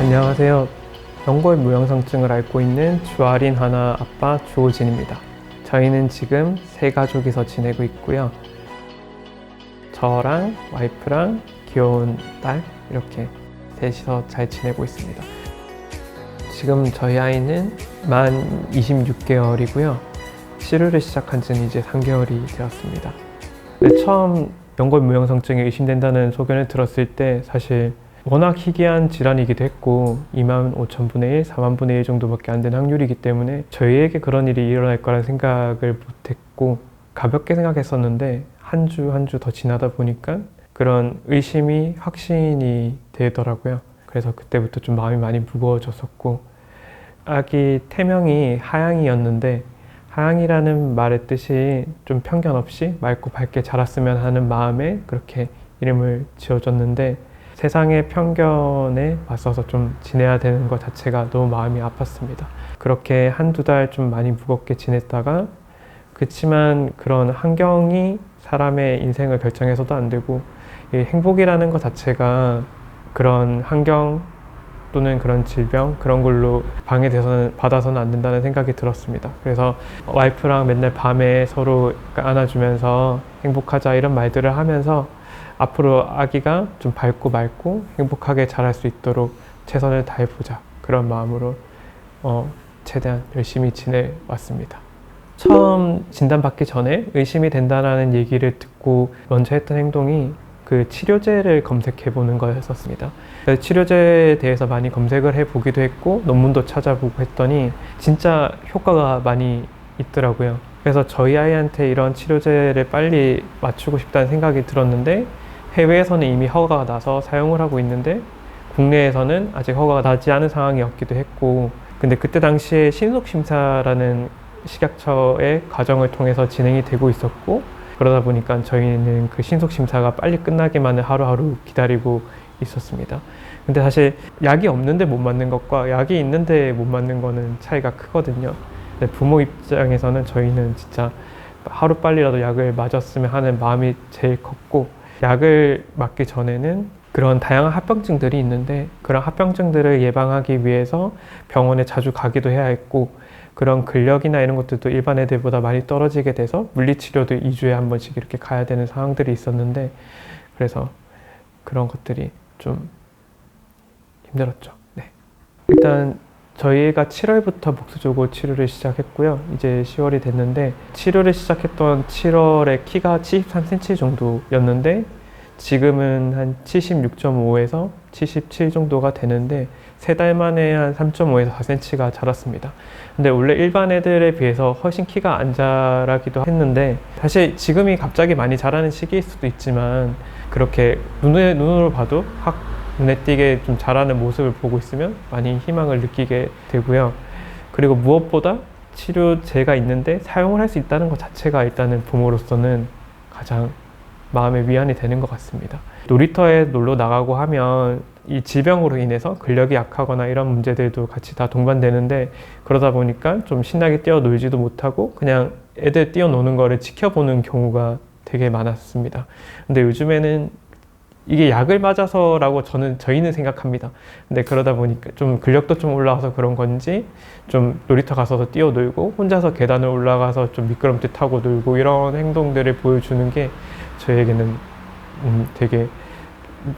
안녕하세요. 연골 무형성증을 앓고 있는 주아린 하나 아빠 주호진입니다. 저희는 지금 세 가족이서 지내고 있고요. 저랑 와이프랑 귀여운 딸 이렇게 셋이서 잘 지내고 있습니다. 지금 저희 아이는 만 26개월이고요. 치료를 시작한 지는 이제 3개월이 되었습니다. 처음 연골 무형성증이 의심된다는 소견을 들었을 때 사실 워낙 희귀한 질환이기도 했고 25,000분의 1, 40,000분의 1 정도밖에 안 되는 확률이기 때문에 저희에게 그런 일이 일어날 거라는 생각을 못했고 가볍게 생각했었는데 한 주 한 주 더 지나다 보니까 그런 의심이 확신이 되더라고요. 그래서 그때부터 좀 마음이 많이 무거워졌었고 아기 태명이 하양이었는데 하양이라는 말의 뜻이 좀 편견 없이 맑고 밝게 자랐으면 하는 마음에 그렇게 이름을 지어줬는데 세상의 편견에 맞서서 좀 지내야 되는 것 자체가 너무 마음이 아팠습니다. 그렇게 한두 달 좀 많이 무겁게 지냈다가 그치만 그런 환경이 사람의 인생을 결정해서도 안 되고 행복이라는 것 자체가 그런 환경 또는 그런 질병 그런 걸로 방해돼서는 받아서는 안 된다는 생각이 들었습니다. 그래서 와이프랑 맨날 밤에 서로 안아주면서 행복하자 이런 말들을 하면서 앞으로 아기가 좀 밝고 맑고 행복하게 자랄 수 있도록 최선을 다해보자 그런 마음으로 최대한 열심히 지내왔습니다. 처음 진단받기 전에 의심이 된다는 얘기를 듣고 먼저 했던 행동이 그 치료제를 검색해보는 거였었습니다. 치료제에 대해서 많이 검색을 해보기도 했고 논문도 찾아보고 했더니 진짜 효과가 많이 있더라고요. 그래서 저희 아이한테 이런 치료제를 빨리 맞추고 싶다는 생각이 들었는데 해외에서는 이미 허가가 나서 사용을 하고 있는데 국내에서는 아직 허가가 나지 않은 상황이었기도 했고 근데 그때 당시에 신속심사라는 식약처의 과정을 통해서 진행이 되고 있었고 그러다 보니까 저희는 그 신속심사가 빨리 끝나기만을 하루하루 기다리고 있었습니다. 근데 사실 약이 없는데 못 맞는 것과 약이 있는데 못 맞는 거는 차이가 크거든요. 근데 부모 입장에서는 저희는 진짜 하루빨리라도 약을 맞았으면 하는 마음이 제일 컸고 약을 맞기 전에는 그런 다양한 합병증들이 있는데 그런 합병증들을 예방하기 위해서 병원에 자주 가기도 해야 했고 그런 근력이나 이런 것들도 일반 애들보다 많이 떨어지게 돼서 물리치료도 2주에 한 번씩 이렇게 가야 되는 상황들이 있었는데 그래서 그런 것들이 좀 힘들었죠. 네. 일단 저희가 7월부터 복수적으로 치료를 시작했고요. 이제 10월이 됐는데 치료를 시작했던 7월에 키가 73cm 정도였는데 지금은 한 76.5에서 77 정도가 되는데 3달 만에 한 3.5에서 4cm가 자랐습니다. 근데 원래 일반 애들에 비해서 훨씬 키가 안 자라기도 했는데 사실 지금이 갑자기 많이 자라는 시기일 수도 있지만 그렇게 눈으로 봐도 확 눈에 띄게 좀 자라는 모습을 보고 있으면 많이 희망을 느끼게 되고요. 그리고 무엇보다 치료제가 있는데 사용을 할 수 있다는 것 자체가 일단은 부모로서는 가장 마음의 위안이 되는 것 같습니다. 놀이터에 놀러 나가고 하면 이 질병으로 인해서 근력이 약하거나 이런 문제들도 같이 다 동반되는데 그러다 보니까 좀 신나게 뛰어놀지도 못하고 그냥 애들 뛰어노는 거를 지켜보는 경우가 되게 많았습니다. 근데 요즘에는 이게 약을 맞아서라고 저희는 생각합니다. 근데 그러다 보니까 좀 근력도 좀 올라와서 그런 건지 좀 놀이터 가서 뛰어놀고 혼자서 계단을 올라가서 좀 미끄럼틀 타고 놀고 이런 행동들을 보여주는 게 저에게는 되게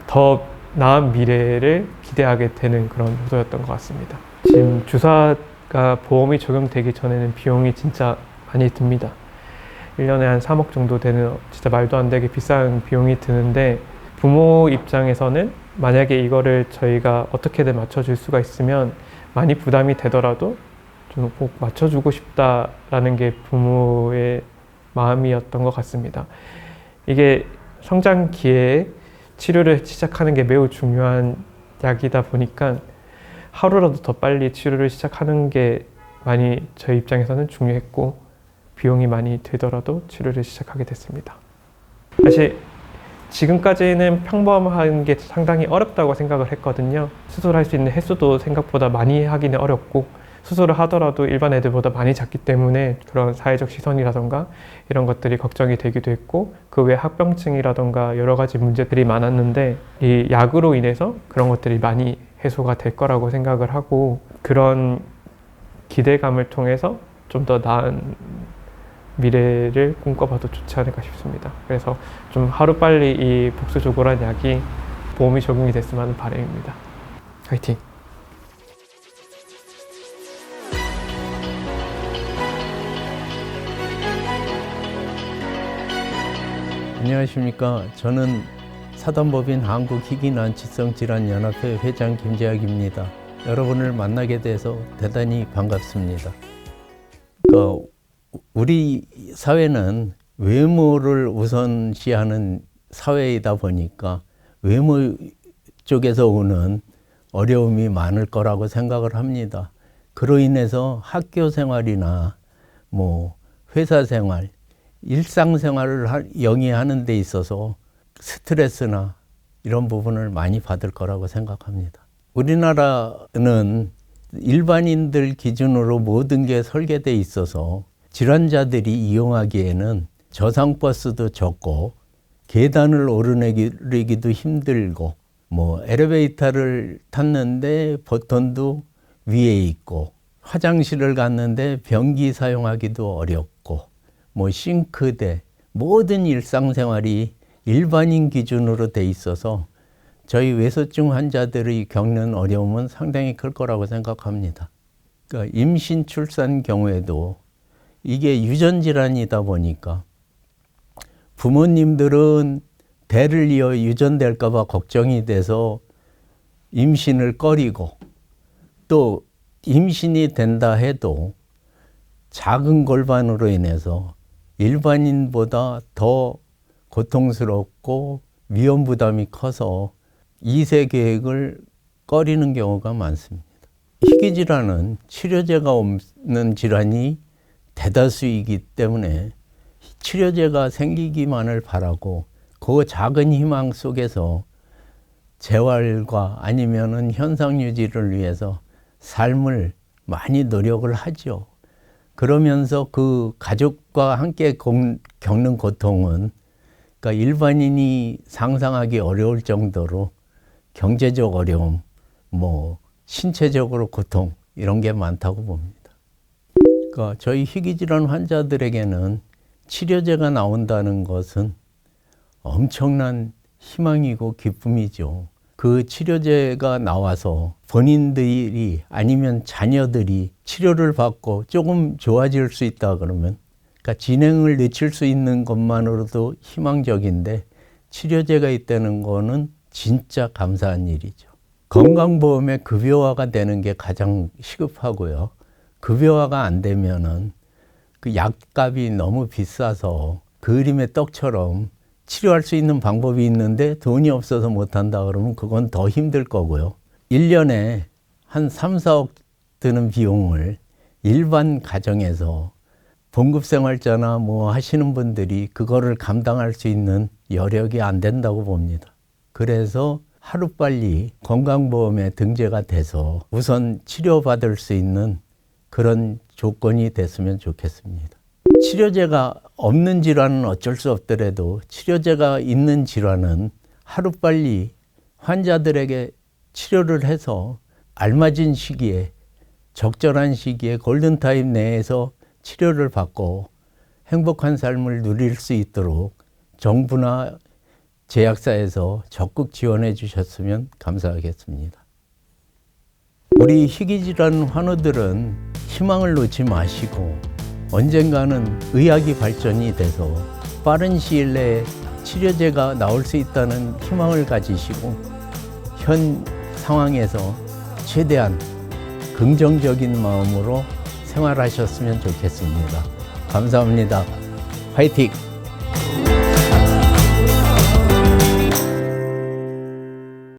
더 나은 미래를 기대하게 되는 그런 요소였던 것 같습니다. 지금 주사가 보험이 적용되기 전에는 비용이 진짜 많이 듭니다. 1년에 한 3억 정도 되는 진짜 말도 안 되게 비싼 비용이 드는데 부모 입장에서는 만약에 이거를 저희가 어떻게든 맞춰줄 수가 있으면 많이 부담이 되더라도 좀 꼭 맞춰주고 싶다라는 게 부모의 마음이었던 것 같습니다. 이게 성장 기회에 치료를 시작하는 게 매우 중요한 약이다 보니까 하루라도 더 빨리 치료를 시작하는 게 많이 저희 입장에서는 중요했고 비용이 많이 들더라도 치료를 시작하게 됐습니다. 사실 지금까지는 평범한 게 상당히 어렵다고 생각을 했거든요. 수술할 수 있는 횟수도 생각보다 많이 하기는 어렵고 수술을 하더라도 일반 애들보다 많이 작기 때문에 그런 사회적 시선이라던가 이런 것들이 걱정이 되기도 했고 그 외 합병증이라던가 여러 가지 문제들이 많았는데 이 약으로 인해서 그런 것들이 많이 해소가 될 거라고 생각을 하고, 그런 기대감을 통해서 좀 더 나은 미래를 꿈꿔봐도 좋지 않을까 싶습니다. 그래서 좀 하루빨리 이 복수조골한 약이 보험이 적용이 됐으면 하는 바람입니다. 화이팅! 안녕하십니까. 저는 사단법인 한국희귀난치성질환연합회 회장 김재학입니다. 여러분을 만나게 돼서 대단히 반갑습니다. 우리 사회는 외모를 우선시하는 사회이다 보니까 외모 쪽에서 오는 어려움이 많을 거라고 생각을 합니다. 그로 인해서 학교 생활이나 회사 생활, 일상생활을 영위하는 데 있어서 스트레스나 이런 부분을 많이 받을 거라고 생각합니다. 우리나라는 일반인들 기준으로 모든 게 설계되어 있어서 질환자들이 이용하기에는 저상버스도 적고 계단을 오르내리기도 힘들고 엘리베이터를 탔는데 버튼도 위에 있고 화장실을 갔는데 변기 사용하기도 어렵고 싱크대, 모든 일상생활이 일반인 기준으로 돼 있어서 저희 외소증 환자들이 겪는 어려움은 상당히 클 거라고 생각합니다. 그러니까 임신, 출산 경우에도 이게 유전질환이다 보니까 부모님들은 대를 이어 유전될까 봐 걱정이 돼서 임신을 꺼리고, 또 임신이 된다 해도 작은 골반으로 인해서 일반인보다 더 고통스럽고 위험 부담이 커서 2세 계획을 꺼리는 경우가 많습니다. 희귀질환은 치료제가 없는 질환이 대다수이기 때문에 치료제가 생기기만을 바라고 그 작은 희망 속에서 재활과 아니면은 현상 유지를 위해서 삶을 많이 노력을 하죠. 그러면서 그 가족과 함께 겪는 고통은 그러니까 일반인이 상상하기 어려울 정도로 경제적 어려움, 신체적으로 고통 이런 게 많다고 봅니다. 그러니까 저희 희귀질환 환자들에게는 치료제가 나온다는 것은 엄청난 희망이고 기쁨이죠. 그 치료제가 나와서 본인들이 아니면 자녀들이 치료를 받고 조금 좋아질 수 있다 그러면, 그러니까 진행을 늦출 수 있는 것만으로도 희망적인데 치료제가 있다는 거는 진짜 감사한 일이죠. 건강보험의 급여화가 되는 게 가장 시급하고요. 급여화가 안 되면은 그 약값이 너무 비싸서 그림의 떡처럼 치료할 수 있는 방법이 있는데 돈이 없어서 못한다 그러면 그건 더 힘들 거고요. 1년에 한 3, 4억 드는 비용을 일반 가정에서 봉급생활자나 하시는 분들이 그거를 감당할 수 있는 여력이 안 된다고 봅니다. 그래서 하루빨리 건강보험에 등재가 돼서 우선 치료받을 수 있는 그런 조건이 됐으면 좋겠습니다. 치료제가 없는 질환은 어쩔 수 없더라도 치료제가 있는 질환은 하루빨리 환자들에게 치료를 해서 알맞은 시기에, 적절한 시기에 골든타임 내에서 치료를 받고 행복한 삶을 누릴 수 있도록 정부나 제약사에서 적극 지원해 주셨으면 감사하겠습니다. 우리 희귀질환 환우들은 희망을 놓지 마시고 언젠가는 의학이 발전이 돼서 빠른 시일 내에 치료제가 나올 수 있다는 희망을 가지시고 현 상황에서 최대한 긍정적인 마음으로 생활하셨으면 좋겠습니다. 감사합니다. 화이팅!